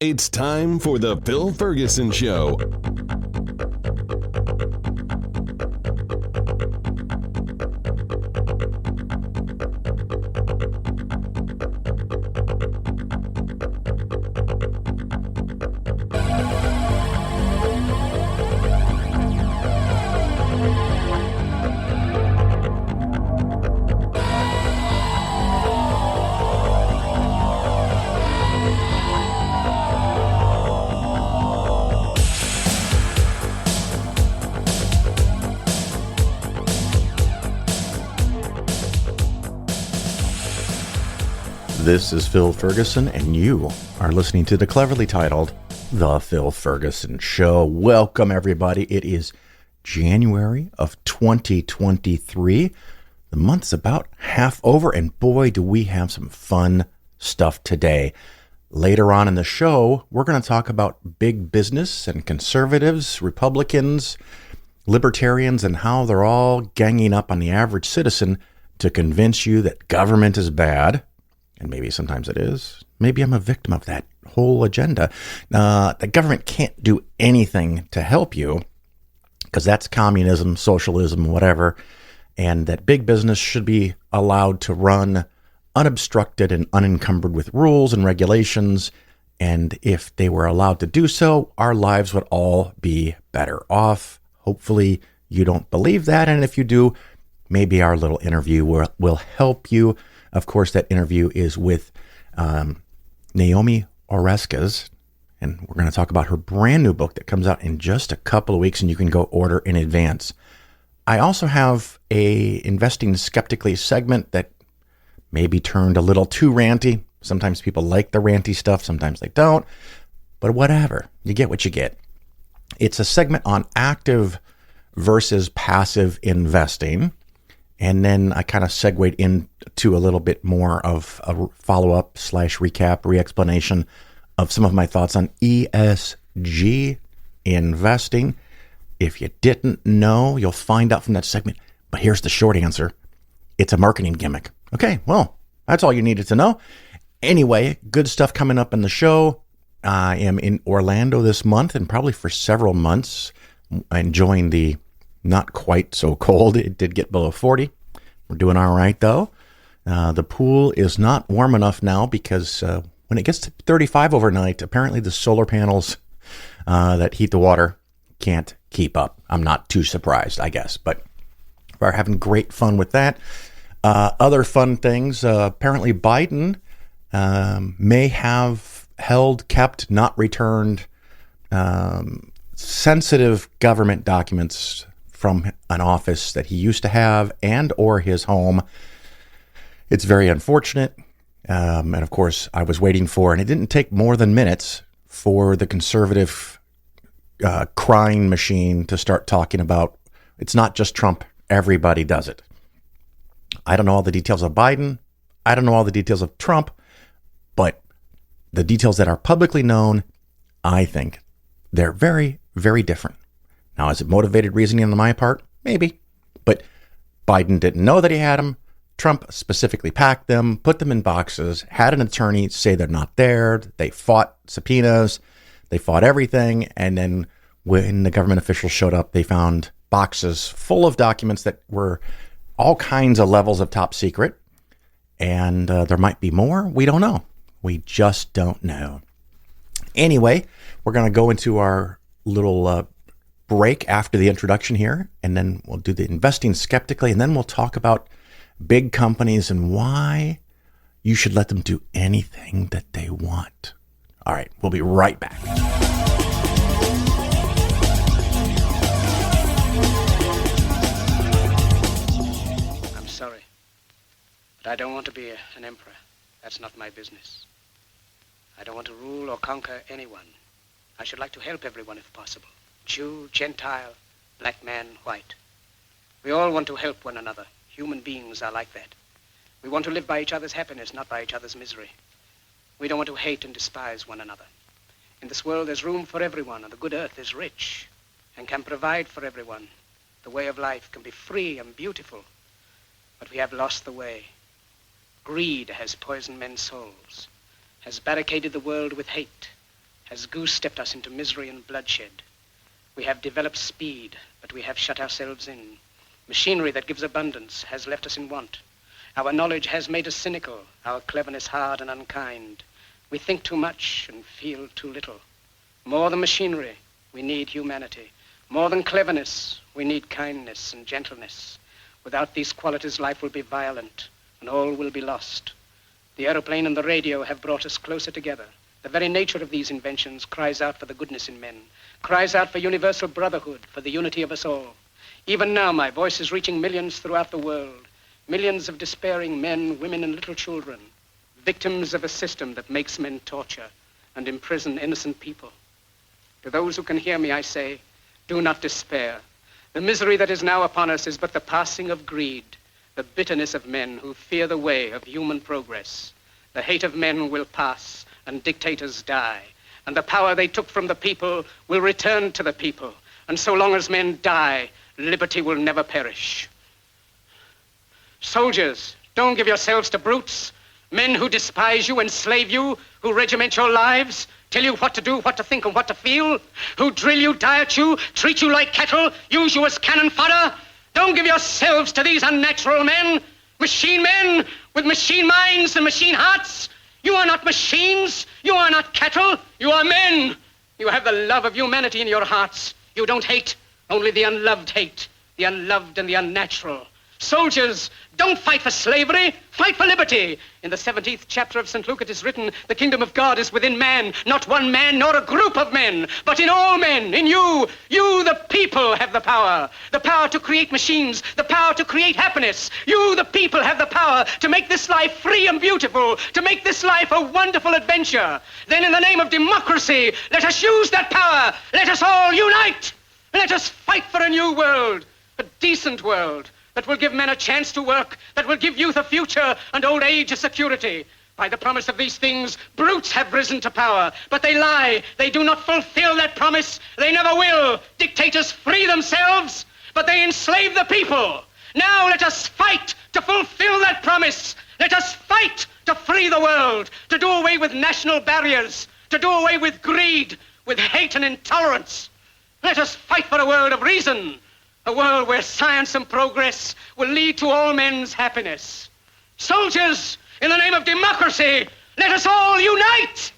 It's time for the Phil Ferguson Show. This is Phil Ferguson, and you are listening to the cleverly titled The Phil Ferguson Show. Welcome, everybody. It is January of 2023. The month's about half over, and boy, do we have some fun stuff today. Later on in the show, we're going to talk about big business and conservatives, Republicans, libertarians, and how they're all ganging up on the average citizen to convince you that government is bad. And maybe sometimes it is. Maybe I'm a victim of that whole agenda. The government can't do anything to help you because that's communism, socialism, whatever. And that big business should be allowed to run unobstructed and unencumbered with rules and regulations. And if they were allowed to do so, our lives would all be better off. Hopefully you don't believe that. And if you do, maybe our little interview will help you. Of course, that interview is with Naomi Oreskes, and we're going to talk about her brand new book that comes out in just a couple of weeks, and you can go order in advance. I also have a Investing Skeptically segment that maybe turned a little too ranty. Sometimes people like the ranty stuff, sometimes they don't, but whatever. You get what you get. It's a segment on active versus passive investing. And then I kind of segued into a little bit more of a follow-up / recap, re-explanation of some of my thoughts on ESG investing. If you didn't know, you'll find out from that segment. But here's the short answer. It's a marketing gimmick. Okay, well, that's all you needed to know. Anyway, good stuff coming up in the show. I am in Orlando this month and probably for several months, enjoying the not quite so cold. It did get below 40. We're doing all right, though. The pool is not warm enough now because when it gets to 35 overnight, apparently the solar panels that heat the water can't keep up. I'm not too surprised, I guess, but we're having great fun with that. Other fun things, apparently Biden may have kept, not returned sensitive government documents from an office that he used to have and or his home. It's very unfortunate. And of course, I was waiting for, and it didn't take more than minutes for the conservative crying machine to start talking about, it's not just Trump, everybody does it. I don't know all the details of Biden. I don't know all the details of Trump, but the details that are publicly known, I think they're very, very different. Now, is it motivated reasoning on my part? Maybe. But Biden didn't know that he had them. Trump specifically packed them, put them in boxes, had an attorney say they're not there. They fought subpoenas. They fought everything. And then when the government officials showed up, they found boxes full of documents that were all kinds of levels of top secret. And there might be more. We don't know. We just don't know. Anyway, we're going to go into our little break after the introduction here, and then we'll do the Investing Skeptically, and then we'll talk about big companies and why you should let them do anything that they want. All right, we'll be right back. I'm sorry, but I don't want to be an emperor. That's not my business. I don't want to rule or conquer anyone. I should like to help everyone if possible. Jew, Gentile, black man, white. We all want to help one another. Human beings are like that. We want to live by each other's happiness, not by each other's misery. We don't want to hate and despise one another. In this world, there's room for everyone, and the good earth is rich and can provide for everyone. The way of life can be free and beautiful, but we have lost the way. Greed has poisoned men's souls, has barricaded the world with hate, has goose-stepped us into misery and bloodshed. We have developed speed, but we have shut ourselves in. Machinery that gives abundance has left us in want. Our knowledge has made us cynical, our cleverness hard and unkind. We think too much and feel too little. More than machinery, we need humanity. More than cleverness, we need kindness and gentleness. Without these qualities, life will be violent, and all will be lost. The aeroplane and the radio have brought us closer together. The very nature of these inventions cries out for the goodness in men, cries out for universal brotherhood, for the unity of us all. Even now, my voice is reaching millions throughout the world, millions of despairing men, women, and little children, victims of a system that makes men torture and imprison innocent people. To those who can hear me, I say, do not despair. The misery that is now upon us is but the passing of greed, the bitterness of men who fear the way of human progress. The hate of men will pass, and dictators die, and the power they took from the people will return to the people. And so long as men die, liberty will never perish. Soldiers, don't give yourselves to brutes, men who despise you, enslave you, who regiment your lives, tell you what to do, what to think, and what to feel, who drill you, diet you, treat you like cattle, use you as cannon fodder. Don't give yourselves to these unnatural men with machine minds and machine hearts. You are not machines, you are not cattle, you are men. You have the love of humanity in your hearts. You don't hate, only the unloved hate, the unloved and the unnatural. Soldiers, don't fight for slavery, fight for liberty. In the 17th chapter of St. Luke it is written, the kingdom of God is within man, not one man nor a group of men, but in all men, in you. You, the people, have the power to create machines, the power to create happiness. You, the people, have the power to make this life free and beautiful, to make this life a wonderful adventure. Then in the name of democracy, let us use that power. Let us all unite. Let us fight for a new world, a decent world, that will give men a chance to work, that will give youth a future and old age a security. By the promise of these things, brutes have risen to power, but they lie. They do not fulfill that promise. They never will. Dictators free themselves, but they enslave the people. Now let us fight to fulfill that promise. Let us fight to free the world, to do away with national barriers, to do away with greed, with hate and intolerance. Let us fight for a world of reason, a world where science and progress will lead to all men's happiness. Soldiers, in the name of democracy, let us all unite!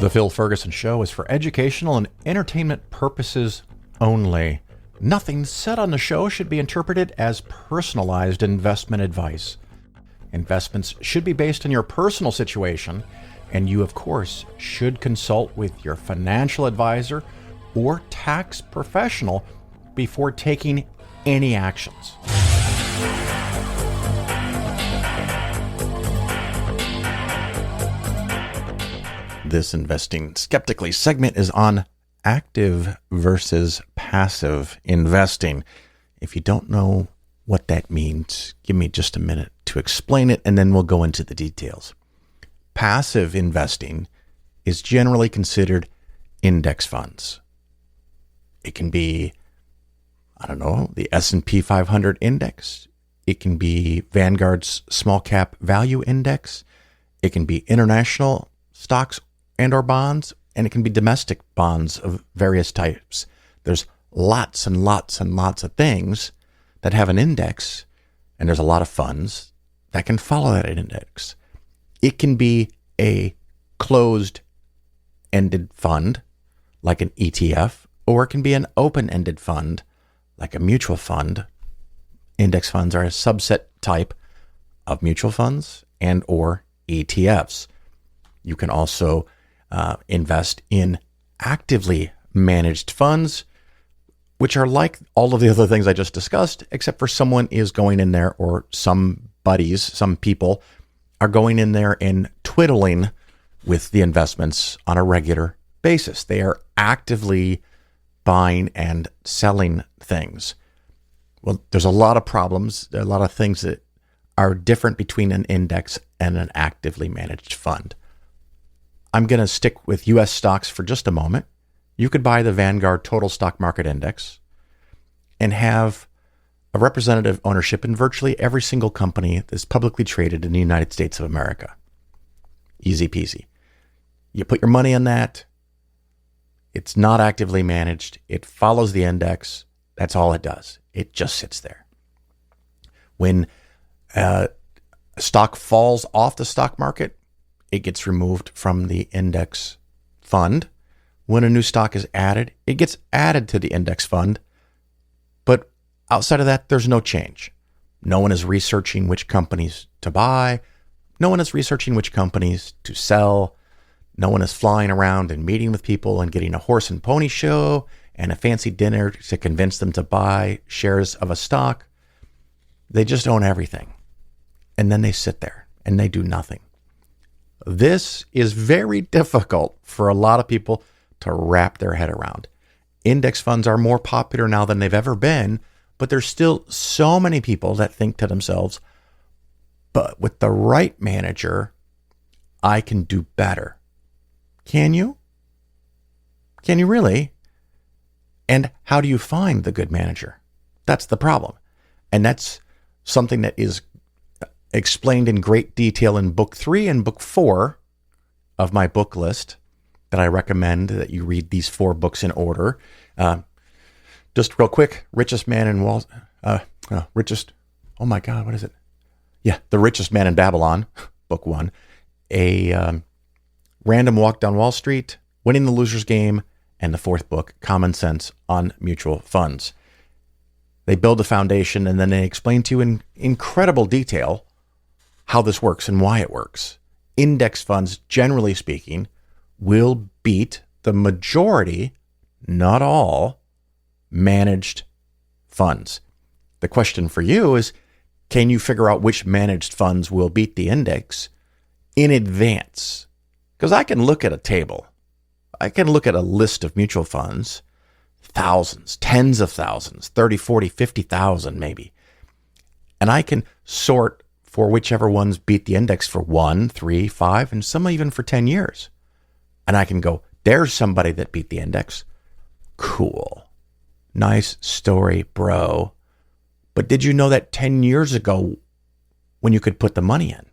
The Phil Ferguson Show is for educational and entertainment purposes only. Nothing said on the show should be interpreted as personalized investment advice. Investments should be based on your personal situation, and you, of course, should consult with your financial advisor or tax professional before taking any actions. This Investing Skeptically segment is on active versus passive investing. If you don't know what that means, give me just a minute to explain it, and then we'll go into the details. Passive investing is generally considered index funds. It can be, the S&P 500 index. It can be Vanguard's small cap value index. It can be international stocks and or bonds, and it can be domestic bonds of various types. There's lots and lots and lots of things that have an index, and there's a lot of funds that can follow that index. It can be a closed-ended fund, like an ETF, or it can be an open-ended fund, like a mutual fund. Index funds are a subset type of mutual funds and or ETFs. You can also invest in actively managed funds, which are like all of the other things I just discussed, except for someone is going in there, or some people are going in there and twiddling with the investments on a regular basis. They are actively buying and selling things. Well, there's a lot of problems. There are a lot of things that are different between an index and an actively managed fund. I'm going to stick with U.S. stocks for just a moment. You could buy the Vanguard Total Stock Market Index and have a representative ownership in virtually every single company that's publicly traded in the United States of America. Easy peasy. You put your money in that. It's not actively managed. It follows the index. That's all it does. It just sits there. When a stock falls off the stock market, it gets removed from the index fund. When a new stock is added, it gets added to the index fund. But outside of that, there's no change. No one is researching which companies to buy. No one is researching which companies to sell. No one is flying around and meeting with people and getting a horse and pony show and a fancy dinner to convince them to buy shares of a stock. They just own everything. And then they sit there and they do nothing. This is very difficult for a lot of people to wrap their head around. Index funds are more popular now than they've ever been, but there's still so many people that think to themselves, but with the right manager, I can do better. Can you? Can you really? And how do you find the good manager? That's the problem. And that's something that is explained in great detail in book 3 and book 4 of my book list that I recommend that you read these 4 books in order. Just real quick, Richest Man in Wall, The Richest Man in Babylon, book 1. A Random Walk Down Wall Street, Winning the Loser's Game, and the 4th book, Common Sense on Mutual Funds. They build a foundation and then they explain to you in incredible detail how this works and why it works. Index funds, generally speaking, will beat the majority, not all, managed funds. The question for you is, can you figure out which managed funds will beat the index in advance? Because I can look at a table. I can look at a list of mutual funds, thousands, tens of thousands, 30, 40, 50,000 maybe. And I can sort for whichever ones beat the index for 1, 3, 5, and some even for 10 years. And I can go, there's somebody that beat the index. Cool. Nice story, bro. But did you know that 10 years ago when you could put the money in?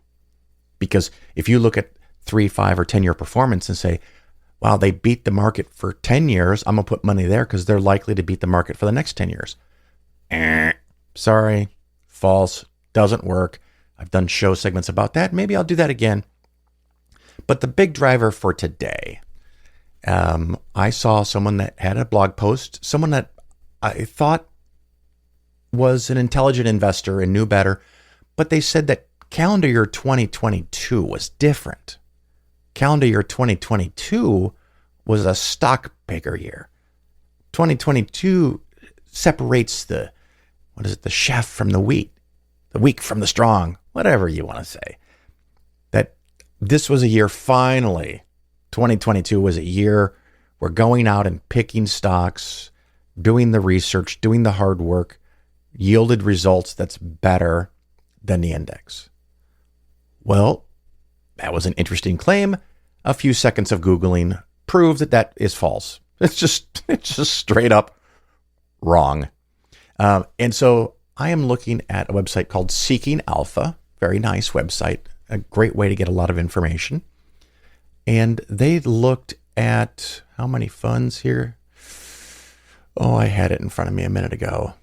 Because if you look at 3, 5, or 10-year performance and say, wow, they beat the market for 10 years, I'm going to put money there because they're likely to beat the market for the next 10 years. Sorry, false, doesn't work. I've done show segments about that. Maybe I'll do that again. But the big driver for today, I saw someone that had a blog post, someone that I thought was an intelligent investor and knew better, but they said that calendar year 2022 was different. Calendar year 2022 was a stock picker year. 2022 separates the chaff from the wheat, the weak from the strong, whatever you want to say. That this was a year, finally, 2022 was a year we're going out and picking stocks, doing the research, doing the hard work, yielded results that's better than the index. Well, that was an interesting claim. A few seconds of Googling proved that that is false. It's just straight up wrong. And so I am looking at a website called Seeking Alpha. Very nice website. A great way to get a lot of information. And they looked at how many funds here? Oh, I had it in front of me a minute ago.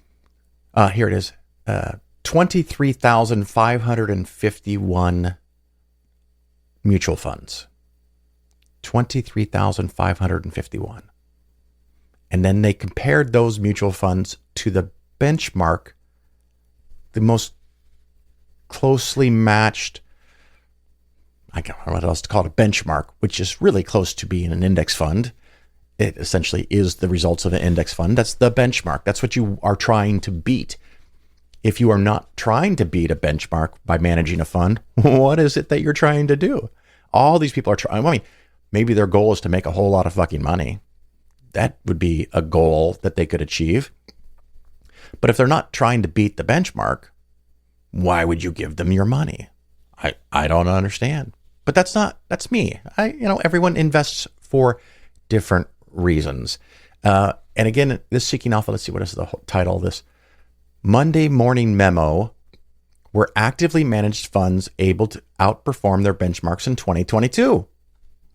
Here it is. 23,551 mutual funds. 23,551. And then they compared those mutual funds to the benchmark, the most closely matched, I don't know what else to call it, a benchmark, which is really close to being an index fund. It essentially is the results of an index fund. That's the benchmark. That's what you are trying to beat. If you are not trying to beat a benchmark by managing a fund, what is it that you're trying to do? All these people are trying. I mean, maybe their goal is to make a whole lot of fucking money. That would be a goal that they could achieve. But if they're not trying to beat the benchmark, why would you give them your money? I don't understand. But that's me. Everyone invests for different reasons. And again, this Seeking Alpha, let's see, what is the title of this? Monday Morning Memo. Were actively managed funds able to outperform their benchmarks in 2022?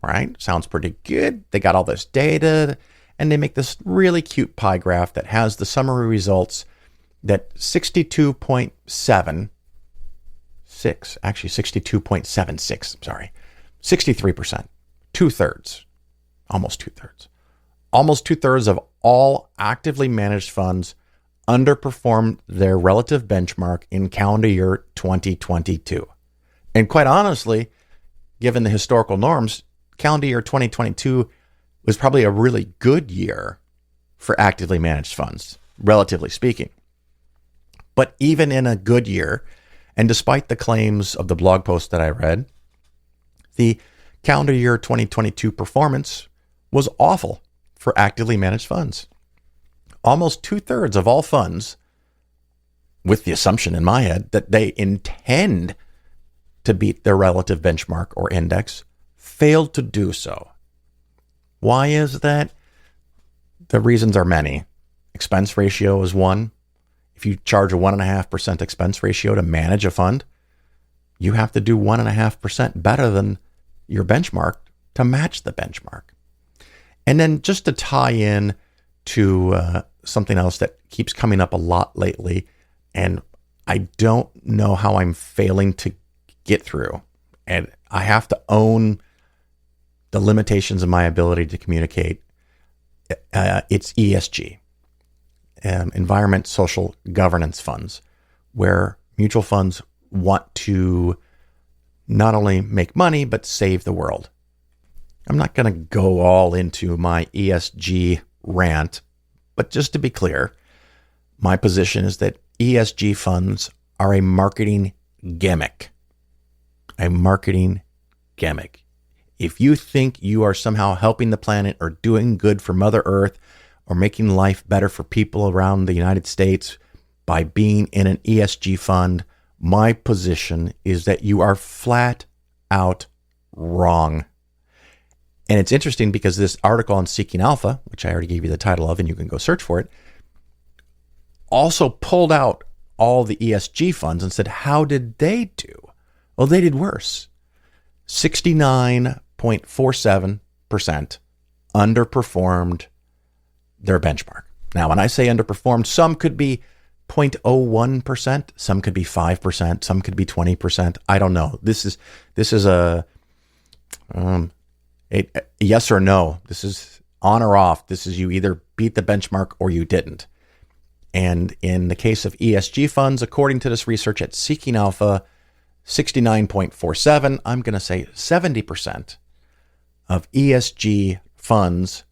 Right? Sounds pretty good. They got all this data, and they make this really cute pie graph that has the summary results that 62.76, actually 62.76, I'm sorry, 63%, two-thirds, almost two-thirds. Almost two-thirds of all actively managed funds underperformed their relative benchmark in calendar year 2022. And quite honestly, given the historical norms, calendar year 2022 was probably a really good year for actively managed funds, relatively speaking. But even in a good year, and despite the claims of the blog post that I read, the calendar year 2022 performance was awful for actively managed funds. Almost two-thirds of all funds, with the assumption in my head that they intend to beat their relative benchmark or index, failed to do so. Why is that? The reasons are many. Expense ratio is one. If you charge a 1.5% expense ratio to manage a fund, you have to do 1.5% better than your benchmark to match the benchmark. And then just to tie in to something else that keeps coming up a lot lately, and I don't know how I'm failing to get through. And I have to own the limitations of my ability to communicate. It's ESG, environment, social governance funds, where mutual funds want to not only make money, but save the world. I'm not going to go all into my ESG rant, but just to be clear, my position is that ESG funds are a marketing gimmick. A marketing gimmick. If you think you are somehow helping the planet or doing good for Mother Earth or making life better for people around the United States by being in an ESG fund, my position is that you are flat out wrong. And it's interesting because this article on Seeking Alpha, which I already gave you the title of and you can go search for it, also pulled out all the ESG funds and said, how did they do? Well, they did worse. 69.47% underperformed their benchmark. Now, when I say underperformed, some could be 0.01%, some could be 5%, some could be 20%. I don't know. This is a yes or no. This is on or off. This is you either beat the benchmark or you didn't. And in the case of ESG funds, according to this research at Seeking Alpha, 69.47, I'm going to say 70% of ESG funds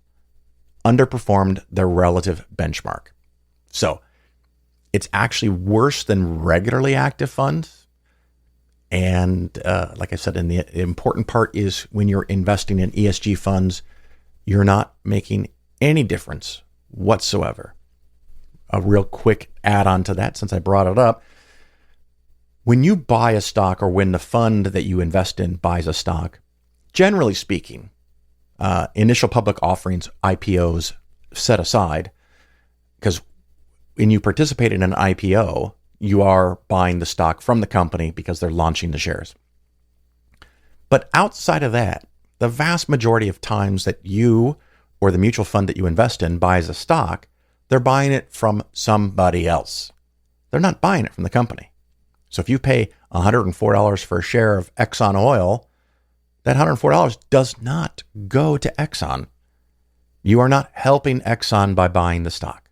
underperformed their relative benchmark. So it's actually worse than regularly active funds. And like I said, and the important part is when you're investing in ESG funds, you're not making any difference whatsoever. A real quick add-on to that, since I brought it up. When you buy a stock or when the fund that you invest in buys a stock, generally speaking, initial public offerings, IPOs set aside, because when you participate in an IPO, you are buying the stock from the company because they're launching the shares. But outside of that, the vast majority of times that you or the mutual fund that you invest in buys a stock, they're buying it from somebody else. They're not buying it from the company. So if you pay $104 for a share of Exxon Oil, that $104 does not go to Exxon. You are not helping Exxon by buying the stock.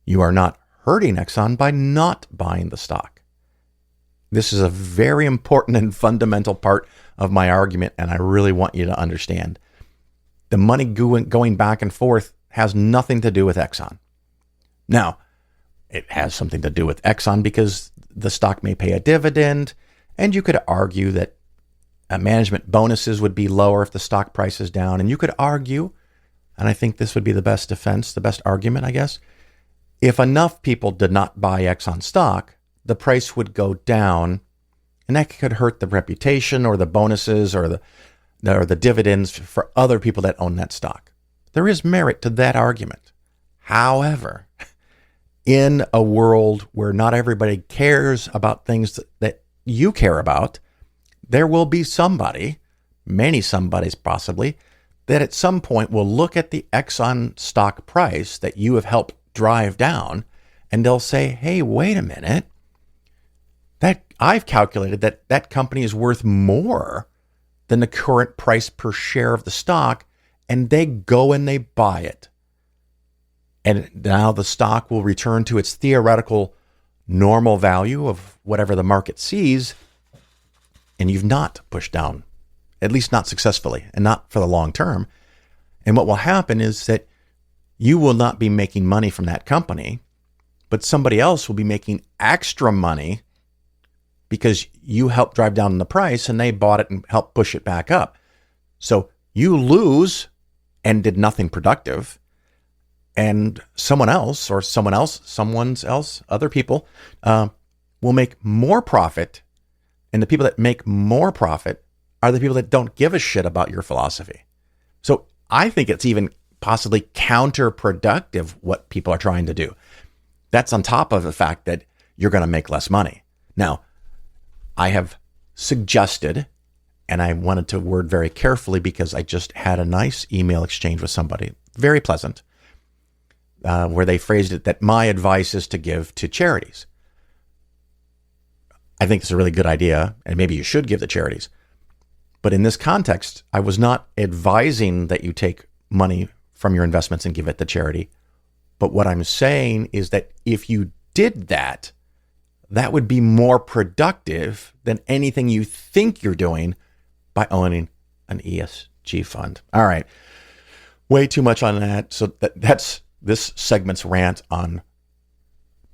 You are not hurting Exxon by not buying the stock. This is a very important and fundamental part of my argument, and I really want you to understand. The money going back and forth has nothing to do with Exxon. Now, it has something to do with Exxon because the stock may pay a dividend, and you could argue that management bonuses would be lower if the stock price is down. And you could argue, and I think this would be the best defense, the best argument, I guess, if enough people did not buy Exxon stock, the price would go down, and that could hurt the reputation or the bonuses or the dividends for other people that own that stock. There is merit to that argument. However, in a world where not everybody cares about things that you care about, there will be somebody, many somebodies possibly, that at some point will look at the Exxon stock price that you have helped drive down, and they'll say, hey, wait a minute, that I've calculated that that company is worth more than the current price per share of the stock, and they go and they buy it. And now the stock will return to its theoretical normal value of whatever the market sees, and you've not pushed down, at least not successfully, and not for the long term. And what will happen is that you will not be making money from that company, but somebody else will be making extra money because you helped drive down the price and they bought it and helped push it back up. So you lose and did nothing productive, and someone else, other people will make more profit. And the people that make more profit are the people that don't give a shit about your philosophy. So I think it's even possibly counterproductive what people are trying to do. That's on top of the fact that you're going to make less money. Now, I have suggested, and I wanted to word very carefully because I just had a nice email exchange with somebody, very pleasant, where they phrased it that my advice is to give to charities. I think it's a really good idea, and maybe you should give to charities. But in this context, I was not advising that you take money from your investments and give it to charity. But what I'm saying is that if you did that, that would be more productive than anything you think you're doing by owning an ESG fund. All right. Way too much on that. So that's this segment's rant on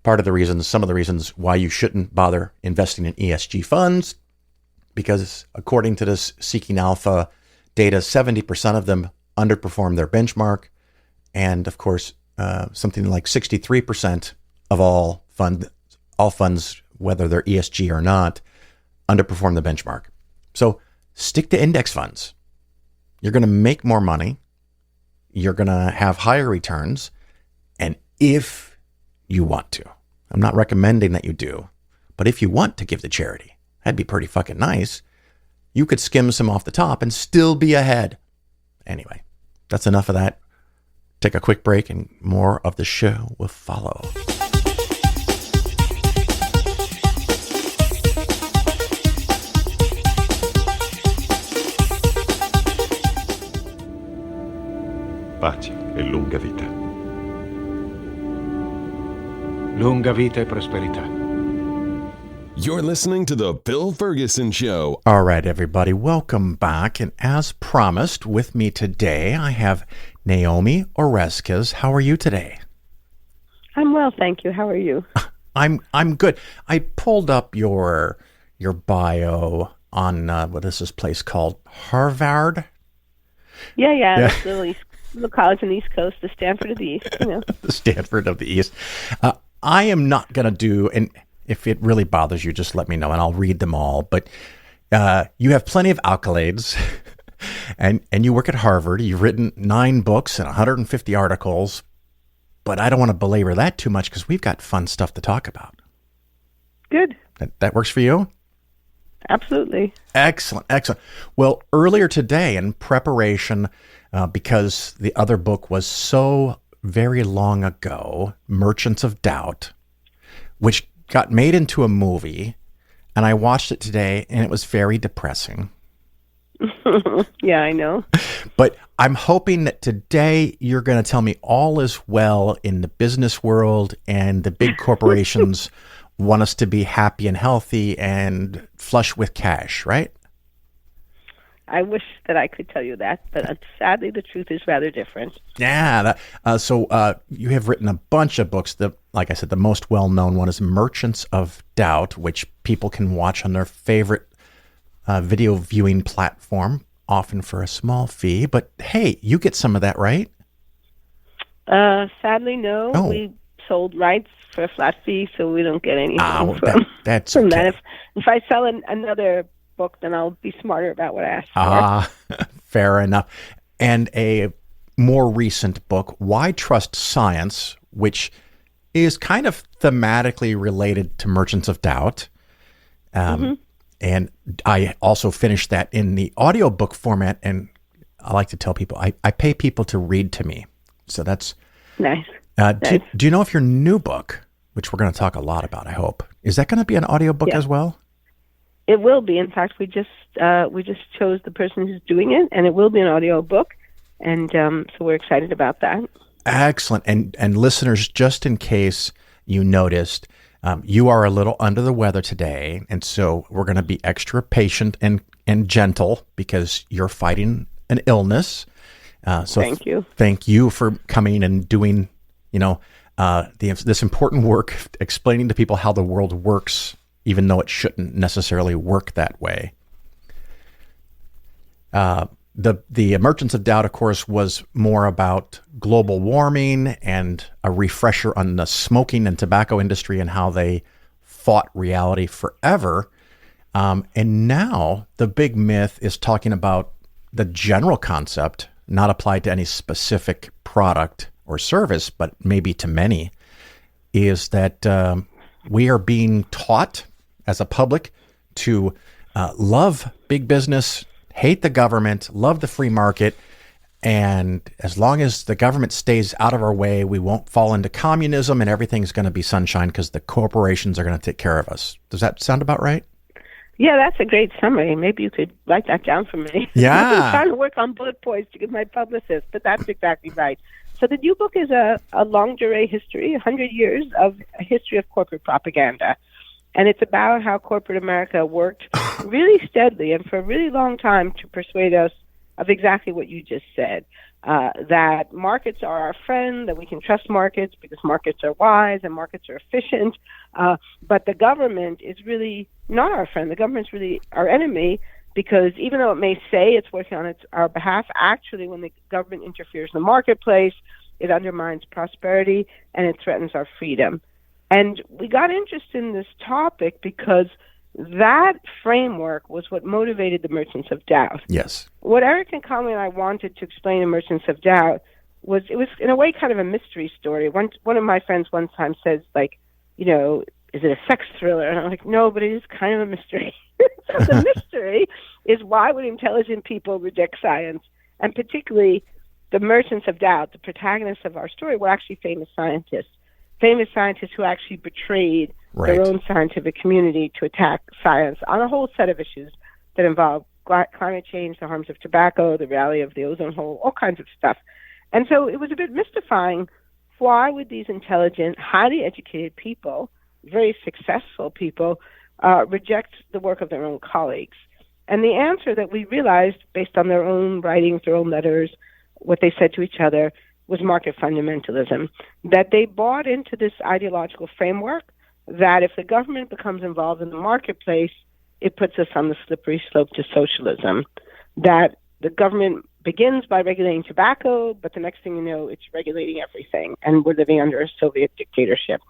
some of the reasons why you shouldn't bother investing in ESG funds, because according to this Seeking Alpha data, 70% of them underperform their benchmark. And of course, something like 63% of all funds, whether they're ESG or not, underperform the benchmark. So stick to index funds. You're going to make more money. You're going to have higher returns. And if you want to, I'm not recommending that you do, but if you want to give to charity, that'd be pretty fucking nice. You could skim some off the top and still be ahead. Anyway, that's enough of that. Take a quick break and more of the show will follow. Pace e lunga vita. Lunga vita e prosperità. You're listening to The Phil Ferguson Show. All right, everybody, welcome back. And as promised, with me today, I have Naomi Oreskes. How are you today? I'm well, thank you. How are you? I'm good. I pulled up your bio on what is this place called? Harvard? Yeah. That's the little college in the East Coast, the Stanford of the East. You know. The Stanford of the East. I am not going to do, and if it really bothers you, just let me know and I'll read them all. But you have plenty of accolades, and you work at Harvard. You've written 9 books and 150 articles. But I don't want to belabor that too much because we've got fun stuff to talk about. Good. That works for you? Absolutely. Excellent. Well, earlier today in preparation, because the other book was so very long ago, Merchants of Doubt, which got made into a movie, and I watched it today, and it was very depressing. Yeah, I know. But I'm hoping that today you're going to tell me all is well in the business world, and the big corporations want us to be happy and healthy and flush with cash, right? I wish that I could tell you that, but sadly the truth is rather different. Yeah. So you have written a bunch of books. Like I said, the most well-known one is Merchants of Doubt, which people can watch on their favorite video viewing platform, often for a small fee. But hey, you get some of that, right? Sadly, no. Oh. We sold rights for a flat fee, so we don't get anything that's from okay. that. If I sell another book, then I'll be smarter about what I asked for. Fair enough. And more recent book, Why Trust Science, which is kind of thematically related to Merchants of Doubt. And I also finished that in the audiobook format. And I like to tell people, I pay people to read to me. So that's Nice. Do you know if your new book, which we're going to talk a lot about, I hope, is that going to be an audiobook as well? It will be. In fact, we just chose the person who's doing it, and it will be an audio book. And so we're excited about that. Excellent. And listeners, just in case you noticed, you are a little under the weather today, and so we're going to be extra patient and gentle because you're fighting an illness. So thank you. Thank you for coming and doing, this important work, explaining to people how the world works, even though it shouldn't necessarily work that way. The Merchants of Doubt, of course, was more about global warming and a refresher on the smoking and tobacco industry and how they fought reality forever. And now the big myth is talking about the general concept, not applied to any specific product or service, but maybe to many, is that we are being taught as a public to love big business, hate the government, love the free market, and as long as the government stays out of our way, we won't fall into communism and everything's going to be sunshine because the corporations are going to take care of us. Does that sound about right? Yeah, that's a great summary. Maybe you could write that down for me. Yeah. I'm trying to work on bullet points to give my publicist, but that's exactly right. So the new book is a longue durée history, 100 years of a history of corporate propaganda. And it's about how corporate America worked really steadily and for a really long time to persuade us of exactly what you just said, that markets are our friend, that we can trust markets because markets are wise and markets are efficient. But the government is really not our friend. The government's really our enemy because even though it may say it's working on our behalf, actually when the government interferes in the marketplace, it undermines prosperity and it threatens our freedom. And we got interested in this topic because that framework was what motivated the Merchants of Doubt. Yes. What Eric and Conway and I wanted to explain in Merchants of Doubt was, it was in a way kind of a mystery story. One of my friends one time says, is it a sex thriller? And I'm like, no, but it is kind of a mystery. So the mystery is, why would intelligent people reject science? And particularly the Merchants of Doubt, the protagonists of our story, were actually famous scientists who actually betrayed their own scientific community to attack science on a whole set of issues that involve climate change, the harms of tobacco, the reality of the ozone hole, all kinds of stuff. And so it was a bit mystifying. Why would these intelligent, highly educated people, very successful people, reject the work of their own colleagues? And the answer that we realized, based on their own writings, their own letters, what they said to each other, was market fundamentalism, that they bought into this ideological framework that if the government becomes involved in the marketplace, it puts us on the slippery slope to socialism, that the government begins by regulating tobacco, but the next thing you know, it's regulating everything, and we're living under a Soviet dictatorship.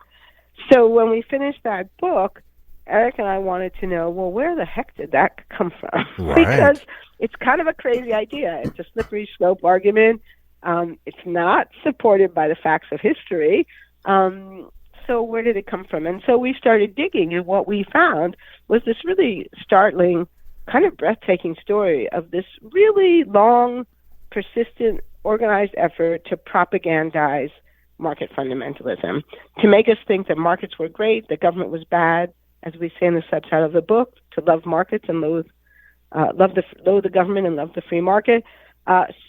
So when we finished that book, Eric and I wanted to know, well, where the heck did that come from? Right. Because it's kind of a crazy idea. It's a slippery slope argument. It's not supported by the facts of history. So where did it come from? And so we started digging, and what we found was this really startling, kind of breathtaking story of this really long, persistent, organized effort to propagandize market fundamentalism, to make us think that markets were great, that government was bad, as we say in the subtitle of the book, to love markets and loathe the government and love the free market.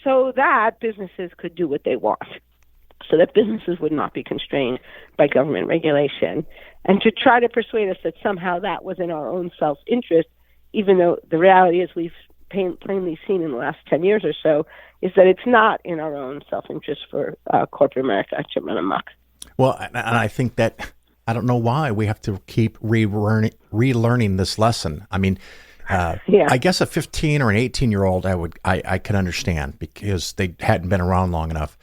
So that businesses could do what they want, so that businesses would not be constrained by government regulation, and to try to persuade us that somehow that was in our own self-interest, even though the reality, as we've plainly seen in the last 10 years or so, is that it's not in our own self-interest for corporate America to run amok. Well, and I think that, I don't know why we have to keep relearning this lesson. I mean, I guess a 15 or an 18-year-old, I could understand because they hadn't been around long enough.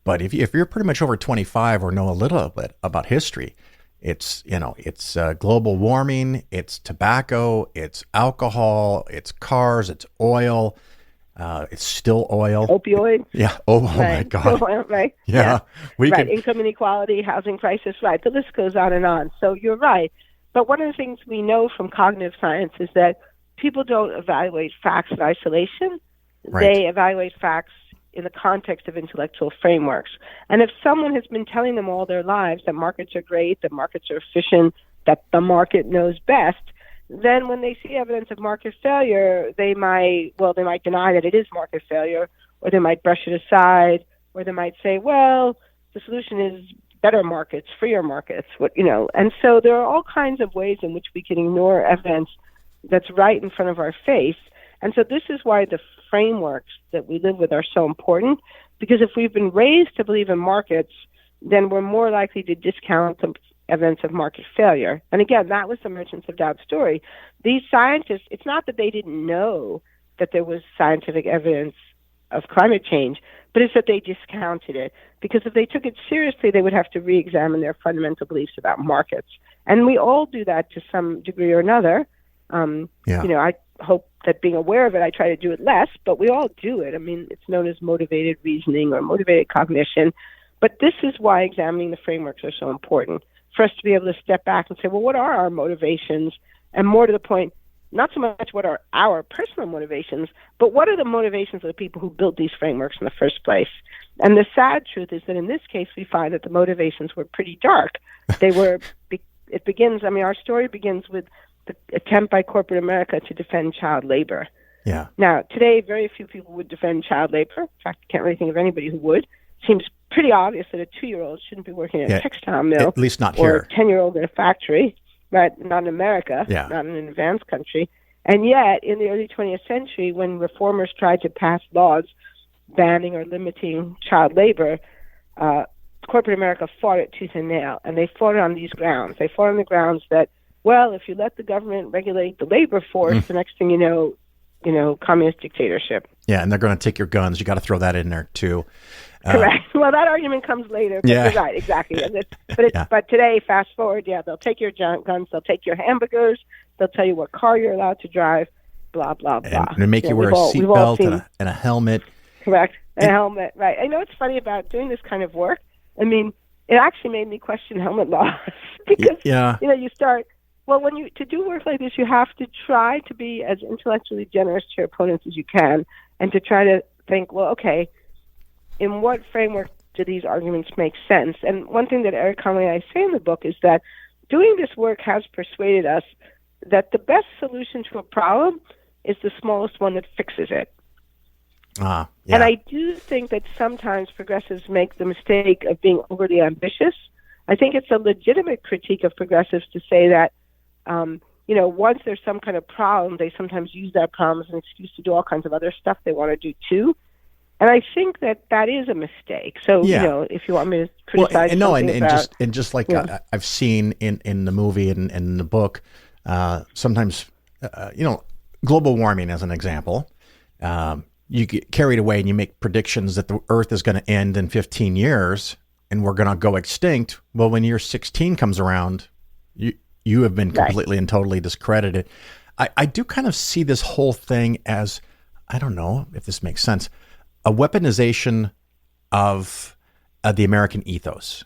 But if you're pretty much over 25 or know a little bit about history, it's global warming, it's tobacco, it's alcohol, it's cars, it's oil. It's still oil. Opioids. Yeah. Oh, Right. my God. Still oil, right. Yeah. We right. could. Income inequality, housing crisis. Right. The list goes on and on. So you're right. But one of the things we know from cognitive science is that people don't evaluate facts in isolation. Right. They evaluate facts in the context of intellectual frameworks. And if someone has been telling them all their lives that markets are great, that markets are efficient, that the market knows best, then when they see evidence of market failure, they might deny that it is market failure, or they might brush it aside, or they might say, well, the solution is better markets, freer markets, And so there are all kinds of ways in which we can ignore evidence that's right in front of our face. And so this is why the frameworks that we live with are so important, because if we've been raised to believe in markets, then we're more likely to discount the evidence of market failure. And again, that was the Merchants of Doubt story. These scientists, it's not that they didn't know that there was scientific evidence of climate change, but it's that they discounted it. Because if they took it seriously, they would have to re-examine their fundamental beliefs about markets. And we all do that to some degree or another. I hope that being aware of it, I try to do it less, but we all do it. I mean, it's known as motivated reasoning or motivated cognition. But this is why examining the frameworks are so important, for us to be able to step back and say, well, what are our motivations? And more to the point, not so much what are our personal motivations, but what are the motivations of the people who built these frameworks in the first place? And the sad truth is that in this case, we find that the motivations were pretty dark. Our story begins with the attempt by corporate America to defend child labor. Yeah. Now, today, very few people would defend child labor. In fact, I can't really think of anybody who would. Seems pretty obvious that a 2-year-old shouldn't be working in a textile mill. At least not or here. Or a 10-year-old in a factory, right? Not in America, not in an advanced country. And yet, in the early 20th century, when reformers tried to pass laws banning or limiting child labor, corporate America fought it tooth and nail. And they fought it on these grounds. They fought on the grounds that, well, if you let the government regulate the labor force, the next thing you know, communist dictatorship. Yeah, and they're going to take your guns. You got to throw that in there too. Correct. Well, that argument comes later. But you're right, exactly. But today, fast forward, they'll take your guns, they'll take your hamburgers, they'll tell you what car you're allowed to drive, blah, blah, blah. And they make you wear a seatbelt and a helmet. Correct. A helmet, right. I know it's funny about doing this kind of work. I mean, it actually made me question helmet laws because, you start... Well, to do work like this, you have to try to be as intellectually generous to your opponents as you can, and to try to think, well, okay, in what framework do these arguments make sense? And one thing that Eric Conway and I say in the book is that doing this work has persuaded us that the best solution to a problem is the smallest one that fixes it. And I do think that sometimes progressives make the mistake of being overly ambitious. I think it's a legitimate critique of progressives to say that once there's some kind of problem, they sometimes use that problem as an excuse to do all kinds of other stuff they want to do too. And I think that is a mistake. So, if you want me to criticize just like I've seen in the movie and in the book, sometimes, global warming as an example, you get carried away and you make predictions that the Earth is going to end in 15 years and we're going to go extinct. Well, when year 16 comes around, you have been completely and totally discredited. I do kind of see this whole thing as, I don't know if this makes sense, a weaponization of the American ethos.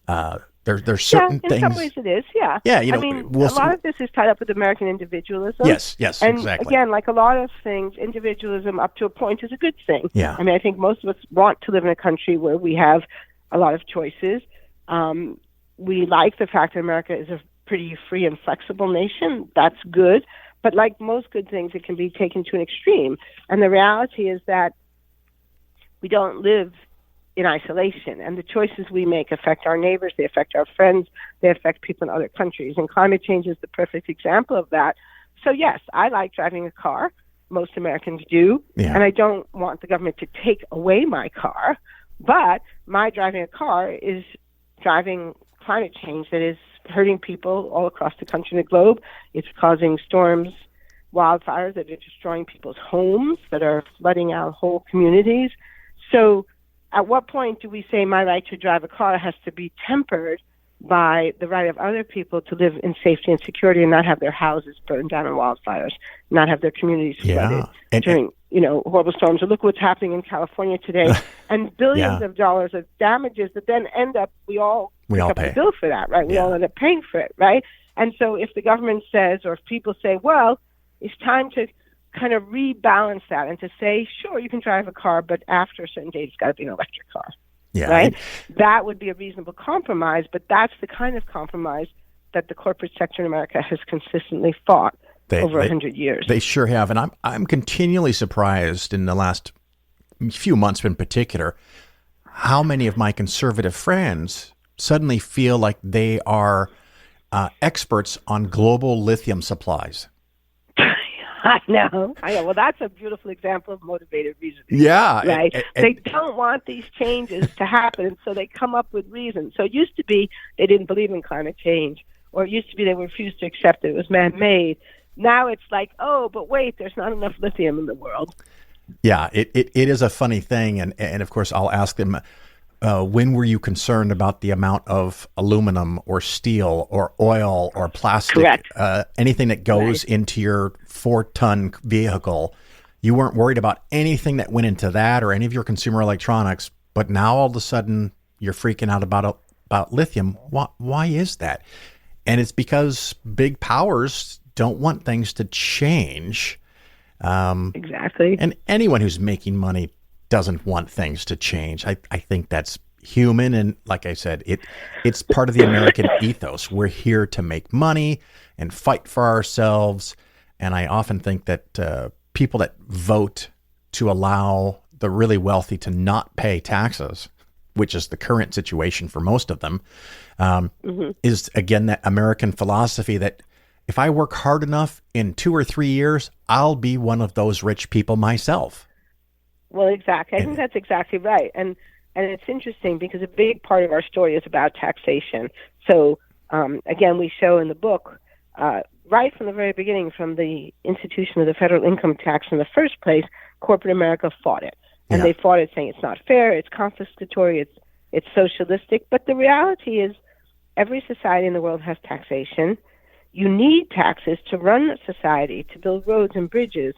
There's certain things. In some ways it is, yeah. Yeah, a lot of this is tied up with American individualism. Yes, and exactly. Again, like a lot of things, individualism up to a point is a good thing. Yeah. I mean, I think most of us want to live in a country where we have a lot of choices. We like the fact that America is a pretty free and flexible nation. That's good. But like most good things, it can be taken to an extreme. And the reality is that we don't live in isolation. And the choices we make affect our neighbors, they affect our friends, they affect people in other countries. And climate change is the perfect example of that. So yes, I like driving a car. Most Americans do. Yeah. And I don't want the government to take away my car. But my driving a car is driving climate change that is hurting people all across the country and the globe. It's causing storms, wildfires that are destroying people's homes, that are flooding out whole communities. So at what point do we say my right to drive a car has to be tempered by the right of other people to live in safety and security and not have their houses burned down in wildfires, not have their communities flooded during horrible storms. Or look what's happening in California today, and billions of dollars of damages that then end up we all pick up the bill for that, right? We all end up paying for it, right? And so if the government says, or if people say, well, it's time to kind of rebalance that and to say, sure, you can drive a car, but after a certain date, it's got to be an electric car. Yeah. Right? That would be a reasonable compromise, but that's the kind of compromise that the corporate sector in America has consistently fought over 100 years. They sure have. And I'm continually surprised in the last few months in particular how many of my conservative friends suddenly feel like they are experts on global lithium supplies. I know. Well, that's a beautiful example of motivated reasoning. Yeah. Right? They don't want these changes to happen, and so they come up with reasons. So it used to be they didn't believe in climate change, or it used to be they refused to accept it was man-made. Now it's like, oh, but wait, there's not enough lithium in the world. Yeah, it is a funny thing. And of course, I'll ask them, when were you concerned about the amount of aluminum or steel or oil or plastic, anything that goes into your 4-ton vehicle? You weren't worried about anything that went into that or any of your consumer electronics, but now all of a sudden you're freaking out about lithium. Why is that? And it's because big powers don't want things to change. Exactly. And anyone who's making money doesn't want things to change. I think that's human. And like I said, it's part of the American ethos. We're here to make money and fight for ourselves. And I often think that people that vote to allow the really wealthy to not pay taxes, which is the current situation for most of them, is, again, that American philosophy that if I work hard enough in 2 or 3 years, I'll be one of those rich people myself. Well, exactly. I think that's exactly right. And it's interesting because a big part of our story is about taxation. So, again, we show in the book, right from the very beginning, from the institution of the federal income tax in the first place, corporate America fought it. And they fought it saying it's not fair, it's confiscatory, it's socialistic. But the reality is every society in the world has taxation. You need taxes to run a society, to build roads and bridges,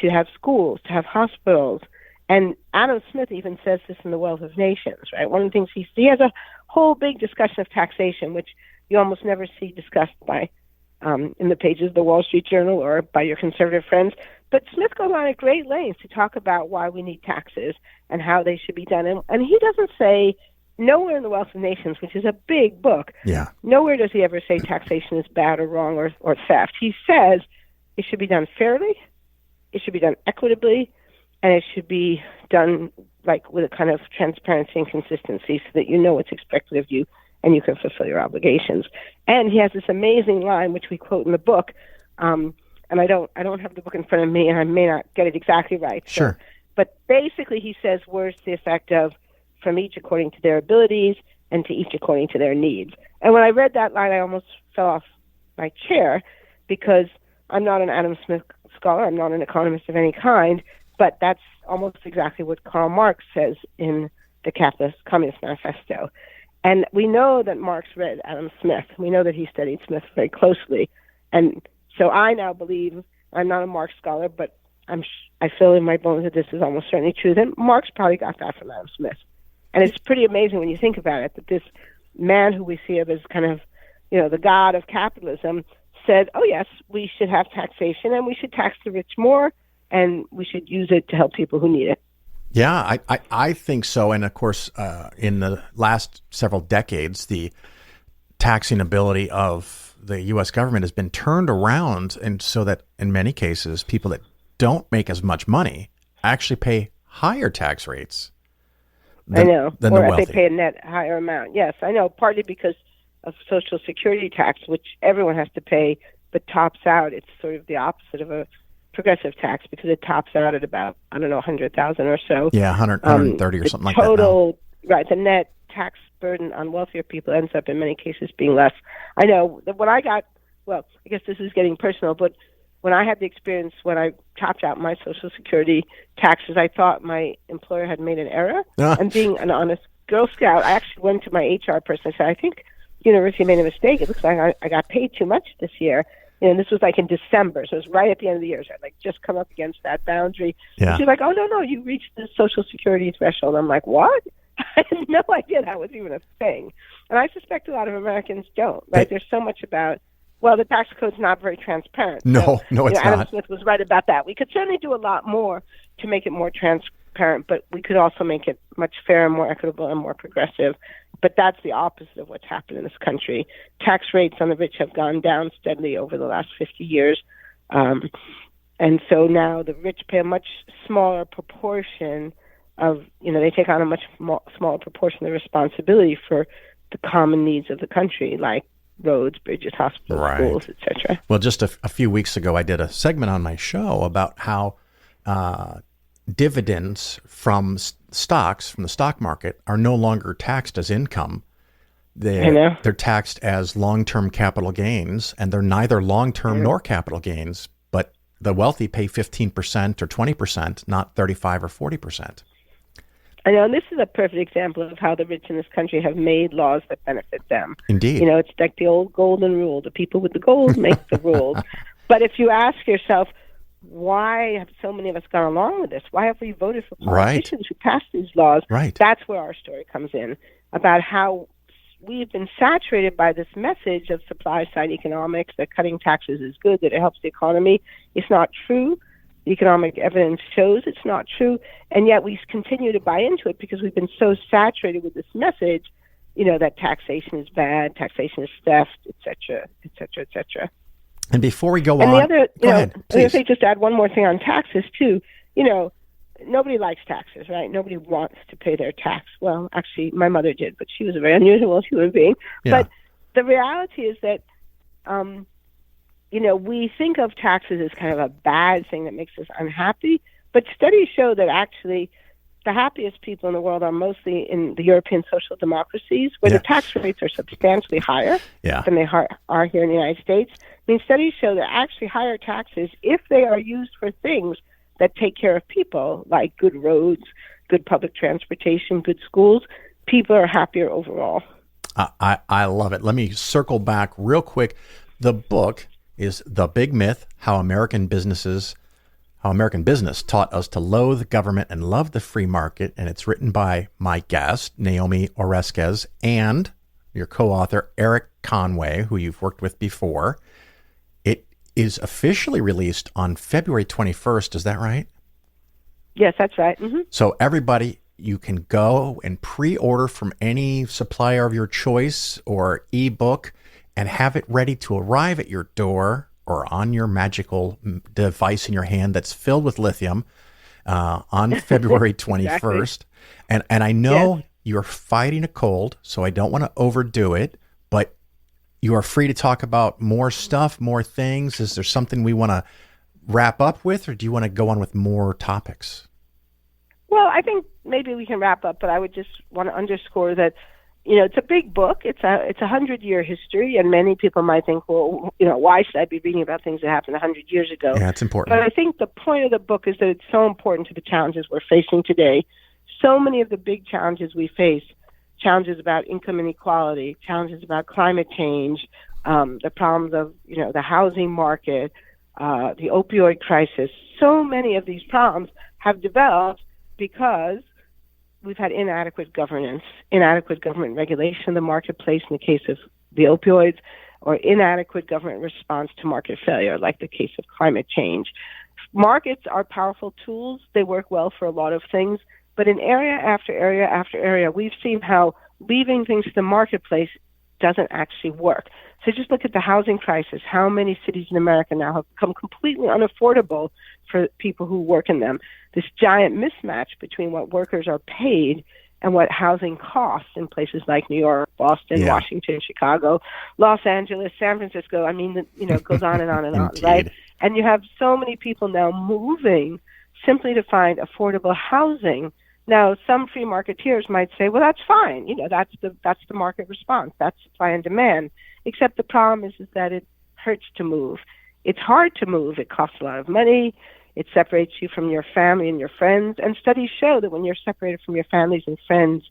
to have schools, to have hospitals. And Adam Smith even says this in The Wealth of Nations, right? One of the things he has a whole big discussion of taxation, which you almost never see discussed by in the pages of the Wall Street Journal or by your conservative friends. But Smith goes on at great lengths to talk about why we need taxes and how they should be done. And he doesn't say, nowhere in The Wealth of Nations, which is a big book, nowhere does he ever say taxation is bad or wrong or theft. He says it should be done fairly, it should be done equitably, and it should be done like with a kind of transparency and consistency so that you know what's expected of you and you can fulfill your obligations. And he has this amazing line, which we quote in the book, and I don't have the book in front of me, and I may not get it exactly right. Sure. But basically he says words to the effect of, from each according to their abilities and to each according to their needs. And when I read that line, I almost fell off my chair because I'm not an Adam Smith scholar, I'm not an economist of any kind, but that's almost exactly what Karl Marx says in the Communist Manifesto. And we know that Marx read Adam Smith. We know that he studied Smith very closely. And so I now believe, I'm not a Marx scholar, but I feel in my bones that this is almost certainly true, that Marx probably got that from Adam Smith. And it's pretty amazing when you think about it, that this man who we see of as kind of, the god of capitalism said, oh, yes, we should have taxation and we should tax the rich more and we should use it to help people who need it. Yeah, I think so. And of course, in the last several decades, the taxing ability of the U.S. government has been turned around, and so that in many cases, people that don't make as much money actually pay higher tax rates. I know, or they pay a net higher amount. Yes, I know, partly because of Social Security tax, which everyone has to pay, but tops out. It's sort of the opposite of a progressive tax because it tops out at about, $100,000 or so. Yeah, 130 or something like that. Total, right, the net tax burden on wealthier people ends up in many cases being less. I know that when I got, well, I guess this is getting personal, but when I had the experience when I topped out my Social Security taxes, I thought my employer had made an error. And being an honest Girl Scout, I actually went to my HR person and said, I think university made a mistake. It looks like I got paid too much this year. And this was like in December, so it was right at the end of the year. So I'd like just come up against that boundary. Yeah. And she's like, oh, no, you reached the Social Security threshold. I'm like, what? I had no idea that was even a thing. And I suspect a lot of Americans don't, right? There's so much about, well, the tax code's not very transparent. No, it's Adam not. Smith was right about that. We could certainly do a lot more to make it more transparent, but we could also make it much fairer, more equitable, and more progressive. But that's the opposite of what's happened in this country. Tax rates on the rich have gone down steadily over the last 50 years. And so now the rich pay a much smaller proportion of, they take on a much smaller proportion of the responsibility for the common needs of the country, like roads, bridges, hospitals, schools, etc. Well, just a few weeks ago, I did a segment on my show about how dividends from stocks, from the stock market, are no longer taxed as income. They're taxed as long-term capital gains, and they're neither long-term nor capital gains, but the wealthy pay 15% or 20%, not 35 or 40%. I know, and this is a perfect example of how the rich in this country have made laws that benefit them. Indeed. It's like the old golden rule. The people with the gold make the rules. But if you ask yourself, why have so many of us gone along with this? Why have we voted for politicians who passed these laws? Right. That's where our story comes in, about how we've been saturated by this message of supply-side economics, that cutting taxes is good, that it helps the economy. It's not true. The economic evidence shows it's not true, and yet we continue to buy into it because we've been so saturated with this message, that taxation is bad, taxation is theft, et cetera, et cetera, et cetera. And before we go and on, the other, go ahead, please. I was just add one more thing on taxes too. Nobody likes taxes, right? Nobody wants to pay their tax. Well, actually, my mother did, but she was a very unusual human being. Yeah. But the reality is that, we think of taxes as kind of a bad thing that makes us unhappy. But studies show that actually the happiest people in the world are mostly in the European social democracies, where the tax rates are substantially higher than they are here in the United States. Studies show that actually higher taxes, if they are used for things that take care of people, like good roads, good public transportation, good schools, people are happier overall. I love it. Let me circle back real quick. The book is The Big Myth, How American Business Taught Us to Loathe Government and Love the Free Market. And it's written by my guest, Naomi Oreskes, and your co-author, Eric Conway, who you've worked with before. It is officially released on February 21st. Is that right? Yes, that's right. Mm-hmm. So everybody, you can go and pre-order from any supplier of your choice or ebook and have it ready to arrive at your door or on your magical device in your hand that's filled with lithium on February 21st. Exactly. And I know you're fighting a cold, so I don't want to overdo it, but you are free to talk about more stuff, more things. Is there something we want to wrap up with, or do you want to go on with more topics? Well, I think maybe we can wrap up, but I would just want to underscore that it's a big book. It's a 100-year history, and many people might think, well, why should I be reading about things that happened 100 years ago? Yeah, it's important. But I think the point of the book is that it's so important to the challenges we're facing today. So many of the big challenges we face, challenges about income inequality, challenges about climate change, the problems of, the housing market, the opioid crisis. So many of these problems have developed because we've had inadequate governance, inadequate government regulation of the marketplace in the case of the opioids, or inadequate government response to market failure, like the case of climate change. Markets are powerful tools. They work well for a lot of things. But in area after area after area, we've seen how leaving things to the marketplace doesn't actually work. So just look at the housing crisis. How many cities in America now have become completely unaffordable for people who work in them? This giant mismatch between what workers are paid and what housing costs in places like New York, Boston, Washington, Chicago, Los Angeles, San Francisco. It goes on and on and on, right? And you have so many people now moving simply to find affordable housing. Now, some free marketeers might say, well, that's fine. That's the market response. That's supply and demand. Except the problem is that it hurts to move. It's hard to move. It costs a lot of money. It separates you from your family and your friends. And studies show that when you're separated from your families and friends,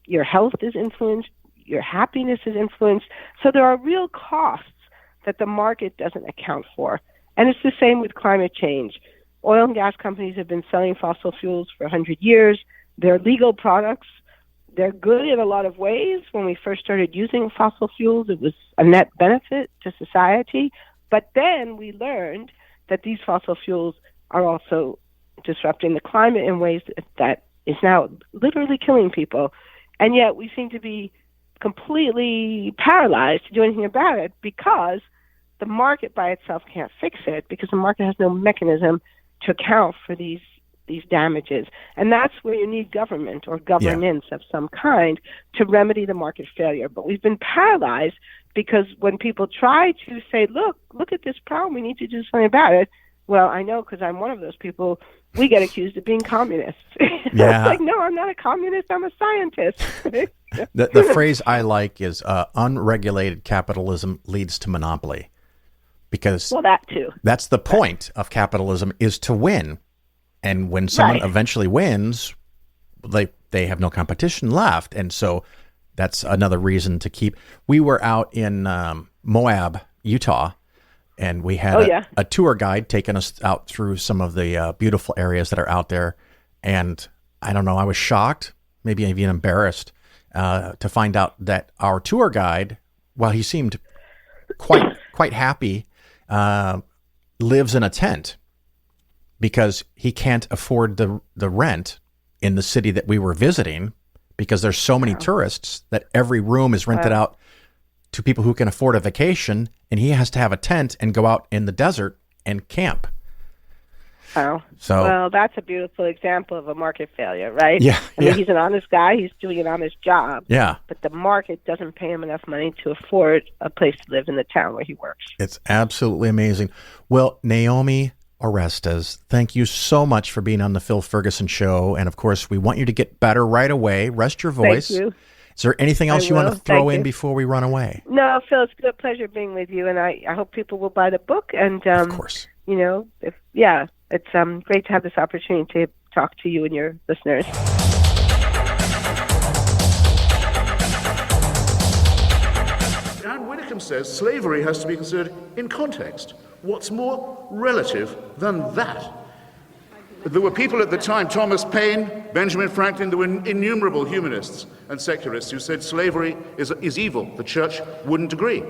your health is influenced, your happiness is influenced. So there are real costs that the market doesn't account for. And it's the same with climate change. Oil and gas companies have been selling fossil fuels for 100 years. They're legal products. They're good in a lot of ways. When we first started using fossil fuels, it was a net benefit to society. But then we learned that these fossil fuels are also disrupting the climate in ways that is now literally killing people. And yet we seem to be completely paralyzed to do anything about it because the market by itself can't fix it, because the market has no mechanism to account for these damages. And that's where you need government or governance of some kind to remedy the market failure. But we've been paralyzed because when people try to say, look at this problem, we need to do something about it. Well, I know because I'm one of those people, we get accused of being communists. Yeah. It's like, no, I'm not a communist, I'm a scientist. The phrase I like is unregulated capitalism leads to monopoly. Because that too. That's the point of capitalism, is to win. And when someone eventually wins, they have no competition left. And so that's another reason to keep. We were out in Moab, Utah, and we had a tour guide taking us out through some of the beautiful areas that are out there. And I don't know, I was shocked, maybe even embarrassed, to find out that our tour guide, while he seemed quite happy, lives in a tent because he can't afford the rent in the city that we were visiting, because there's so many tourists that every room is rented out to people who can afford a vacation, and he has to have a tent and go out in the desert and camp. Oh, so well, that's a beautiful example of a market failure, right? Yeah, I mean, he's an honest guy. He's doing an honest job. Yeah. But the market doesn't pay him enough money to afford a place to live in the town where he works. It's absolutely amazing. Well, Naomi Oreskes, thank you so much for being on the Phil Ferguson Show. And, of course, we want you to get better right away. Rest your voice. Thank you. Is there anything else you want to throw in before we run away? No, Phil, it's a pleasure being with you. And I hope people will buy the book. And, of course. You know, it's great to have this opportunity to talk to you and your listeners. Anne Widdecombe says slavery has to be considered in context. What's more relative than that? There were people at the time, Thomas Paine, Benjamin Franklin, there were innumerable humanists and secularists who said slavery is evil. The church wouldn't agree.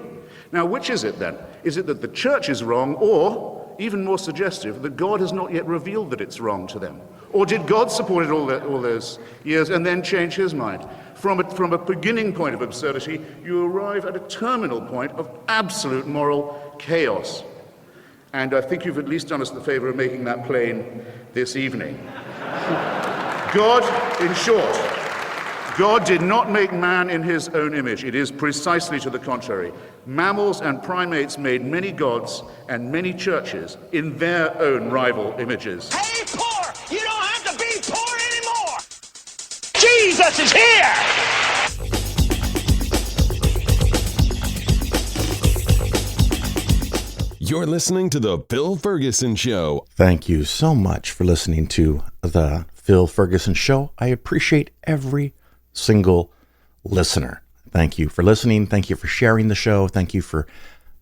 Now, which is it then? Is it that the church is wrong, or, even more suggestive, that God has not yet revealed that it's wrong to them? Or did God support it all those years and then change his mind? From a beginning point of absurdity, you arrive at a terminal point of absolute moral chaos. And I think you've at least done us the favor of making that plain this evening. God, in short, God did not make man in his own image. It is precisely to the contrary. Mammals and primates made many gods and many churches in their own rival images. Hey, poor! You don't have to be poor anymore! Jesus is here! You're listening to The Phil Ferguson Show. Thank you so much for listening to The Phil Ferguson Show. I appreciate every single listener. Thank you for listening. Thank you for sharing the show. Thank you for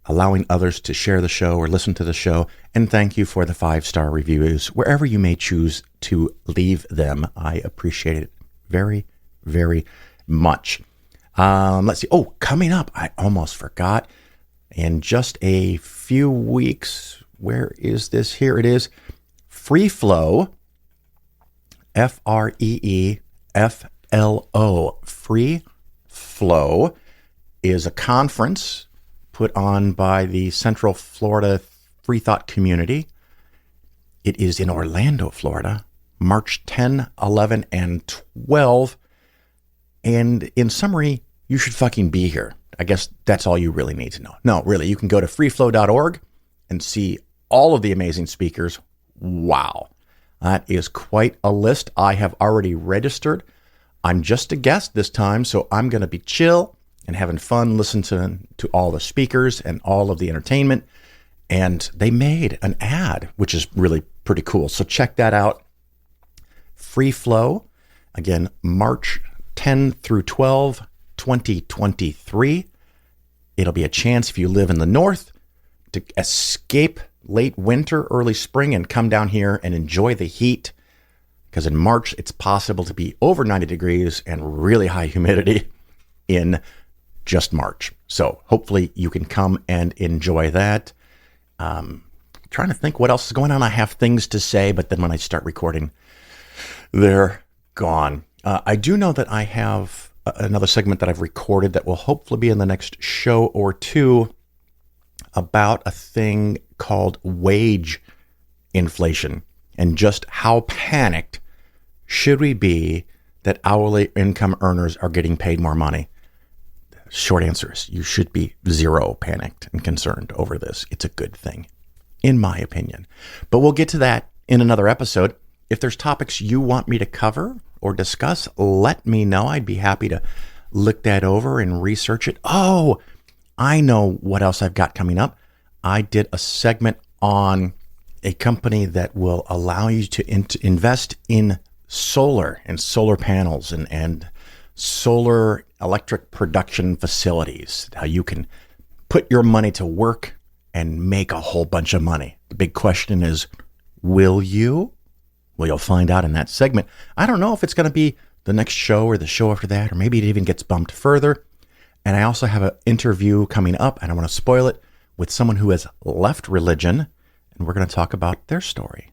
allowing others to share the show or listen to the show. And thank you for the 5-star reviews, wherever you may choose to leave them. I appreciate it very, very much. Let's see. Oh, coming up, I almost forgot. In just a few weeks, where is this? Here it is. Free Flow, FREEFLO. Free Flow is a conference put on by the Central Florida Free Thought Community. It is in Orlando, Florida, March 10, 11, and 12. And in summary, you should fucking be here. I guess that's all you really need to know. No, really, you can go to freeflow.org and see all of the amazing speakers. Wow. That is quite a list. I have already registered. I'm just a guest this time, so I'm going to be chill and having fun listening to all the speakers and all of the entertainment. And they made an ad, which is really pretty cool. So check that out. Free Flow, again, March 10 through 12, 2023. It'll be a chance if you live in the north to escape late winter, early spring, and come down here and enjoy the heat. Because in March, it's possible to be over 90 degrees and really high humidity in just March. So hopefully you can come and enjoy that. Trying to think what else is going on. I have things to say, but then when I start recording, they're gone. I do know that I have another segment that I've recorded that will hopefully be in the next show or two about a thing called wage inflation and just how panicked should we be that hourly income earners are getting paid more money. Short answer is you should be zero panicked and concerned over this. It's a good thing, in my opinion. But we'll get to that in another episode. If there's topics you want me to cover or discuss, let me know. I'd be happy to look that over and research it. Oh, I know what else I've got coming up. I did a segment on a company that will allow you to invest in solar and solar panels and solar electric production facilities. How you can put your money to work and make a whole bunch of money. The big question is, will you? Well, you'll find out in that segment. I don't know if it's going to be the next show or the show after that, or maybe it even gets bumped further. And I also have an interview coming up, and I want to spoil it, with someone who has left religion, and we're going to talk about their story.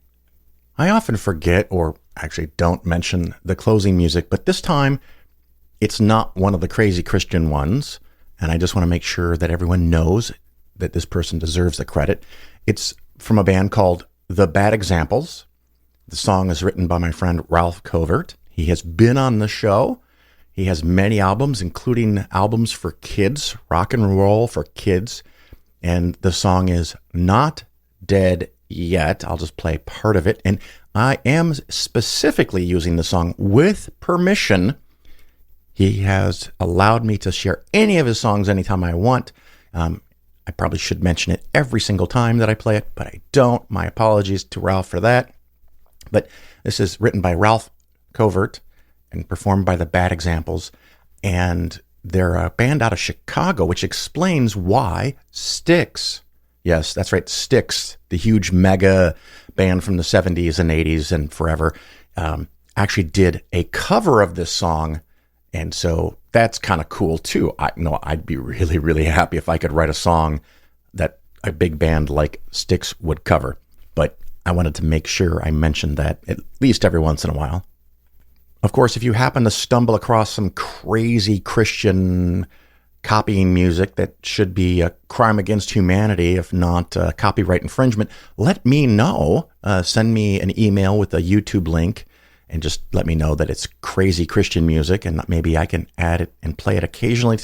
I often forget, or actually don't mention the closing music, but this time it's not one of the crazy Christian ones, and I just want to make sure that everyone knows that this person deserves the credit. It's from a band called The Bad Examples. The song is written by my friend Ralph Covert. He has been on the show. He has many albums, including albums for kids, rock and roll for kids. And the song is Not Dead Yet. I'll just play part of it. And I am specifically using the song with permission. He has allowed me to share any of his songs anytime I want. I probably should mention it every single time that I play it, but I don't. My apologies to Ralph for that. But this is written by Ralph Covert and performed by the Bad Examples. And they're a band out of Chicago, which explains why Styx, yes, that's right, Styx, the huge mega band from the 70s and 80s and forever, actually did a cover of this song. And so that's kind of cool too. I'd be really, really happy if I could write a song that a big band like Styx would cover. But I wanted to make sure I mentioned that at least every once in a while. Of course, if you happen to stumble across some crazy Christian copying music that should be a crime against humanity, if not copyright infringement, let me know. Send me an email with a YouTube link and just let me know that it's crazy Christian music, and maybe I can add it and play it occasionally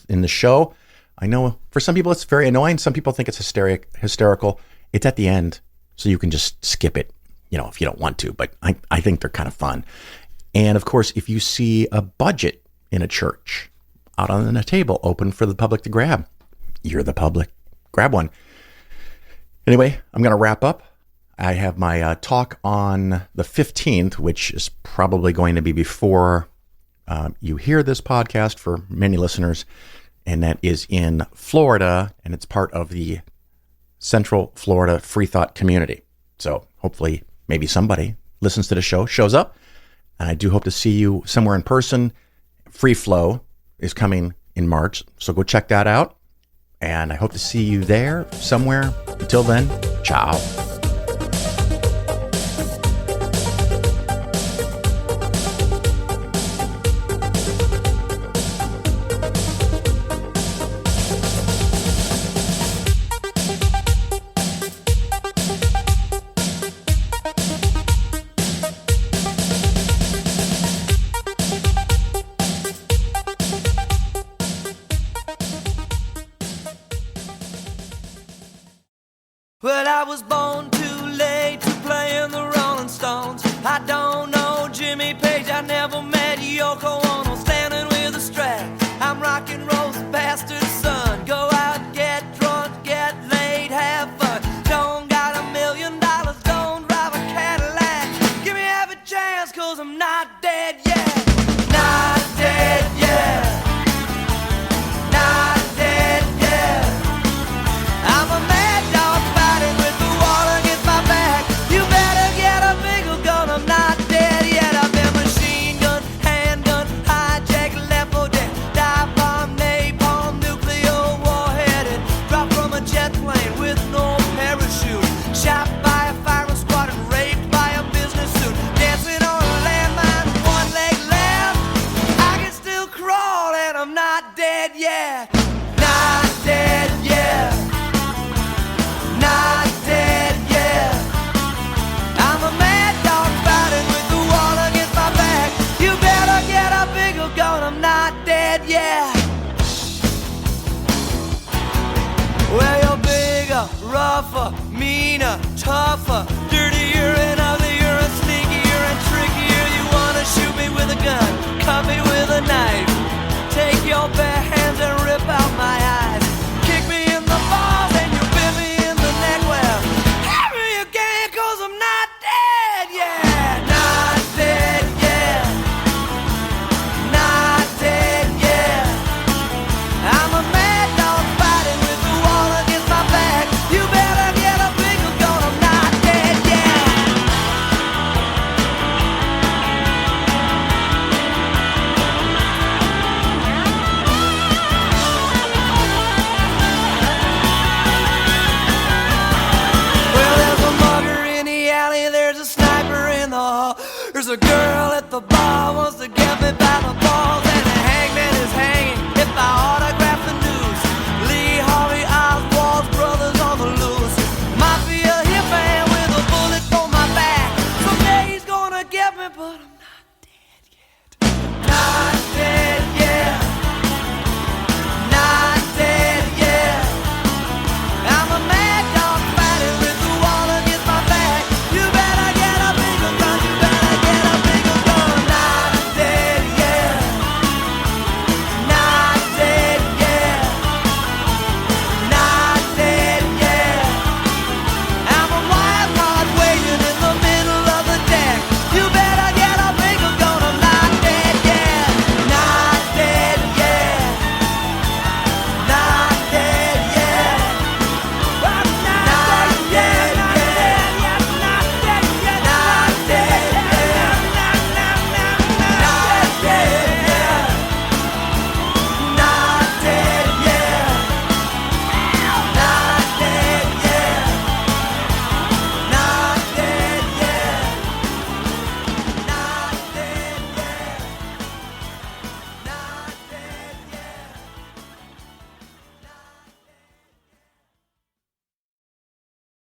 in the show. I know for some people it's very annoying. Some people think it's hysterical. It's at the end, so you can just skip it, if you don't want to. But I think they're kind of fun. And of course, if you see a budget in a church out on a table open for the public to grab, you're the public. Grab one. Anyway, I'm going to wrap up. I have my talk on the 15th, which is probably going to be before you hear this podcast for many listeners. And that is in Florida, and it's part of the Central Florida Free Thought community. So hopefully maybe somebody listens to the show, shows up. And I do hope to see you somewhere in person. Free Flow is coming in March, so go check that out. And I hope to see you there somewhere. Until then, ciao. Well, I was born too late to play in the Rolling Stones. I don't know Jimmy Page, I never met Yoko Ono. Standing with a strap, I'm rock and roll's bastard son. Go out, get drunk, get laid, have fun. Don't got $1 million, don't drive a Cadillac. Give me half a chance, cause I'm not dead yet. Not dead yet. not dead, yeah. Not dead, yeah. Not dead, yeah. I'm a mad dog fighting with the wall against my back. You better get a bigger gun, I'm not dead, yeah. Well, you're bigger, rougher, meaner, tougher, dirtier and uglier and sneakier and trickier. You wanna shoot me with a gun, cut me with a knife, take your bare hands and rip out my eyes, kick me in the balls and you bit me in the neck. Well, hit me again 'cause I'm not dead, yeah. Not dead, yeah. Not dead, yeah. I'm a mad dog fighting with the wall against my back. You better get a bigger gun, I'm not dead, yeah. Well, there's a mugger in the alley, there's a sniper in the hall, there's a girl at the bar.